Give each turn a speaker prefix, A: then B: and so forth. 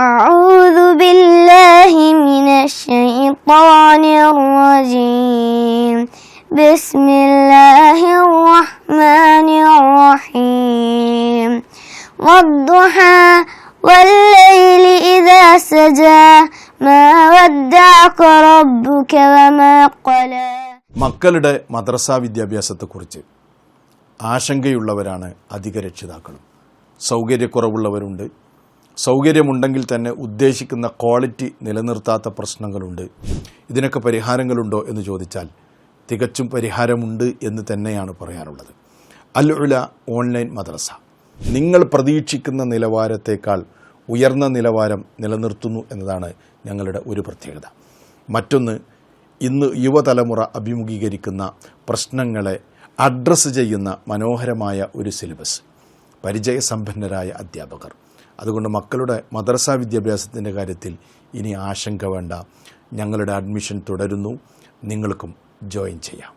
A: أعوذ بالله من الشيطان الرجيم بسم الله الرحمن الرحيم والضحى والليل إذا سجى ما ودعك ربك وما قلى.
B: മക്കളുടെ മദ്രസാ വിദ്യാഭ്യാസത്തെക്കുറിച്ച് ആശങ്കയുള്ളവരാണ് അധിക രക്ഷിതാക്കളും. സൗകര്യക്കുറവുള്ളവരുണ്ട്, സൗകര്യമുണ്ടെങ്കിൽ തന്നെ ഉദ്ദേശിക്കുന്ന ക്വാളിറ്റി നിലനിർത്താത്ത പ്രശ്നങ്ങളുണ്ട്. ഇതിനൊക്കെ പരിഹാരങ്ങളുണ്ടോ എന്ന് ചോദിച്ചാൽ തികച്ചും പരിഹാരമുണ്ട് എന്ന് തന്നെയാണ് പറയാനുള്ളത്. അൽ ഉല ഓൺലൈൻ മദ്രസ നിങ്ങൾ പ്രതീക്ഷിക്കുന്ന നിലവാരത്തേക്കാൾ ഉയർന്ന നിലവാരം നിലനിർത്തുന്നു എന്നതാണ് ഞങ്ങളുടെ ഒരു പ്രത്യേകത. മറ്റൊന്ന്, ഇന്ന് യുവതലമുറ അഭിമുഖീകരിക്കുന്ന പ്രശ്നങ്ങളെ അഡ്രസ്സ് ചെയ്യുന്ന മനോഹരമായ ഒരു സിലബസ്, പരിചയസമ്പന്നരായ അധ്യാപകർ. അതുകൊണ്ട് മക്കളുടെ മദ്രസാ വിദ്യാഭ്യാസത്തിൻ്റെ കാര്യത്തിൽ ഇനി ആശങ്ക വേണ്ട. ഞങ്ങളുടെ അഡ്മിഷൻ തുടരുന്നു. നിങ്ങൾക്കും ജോയിൻ ചെയ്യാം.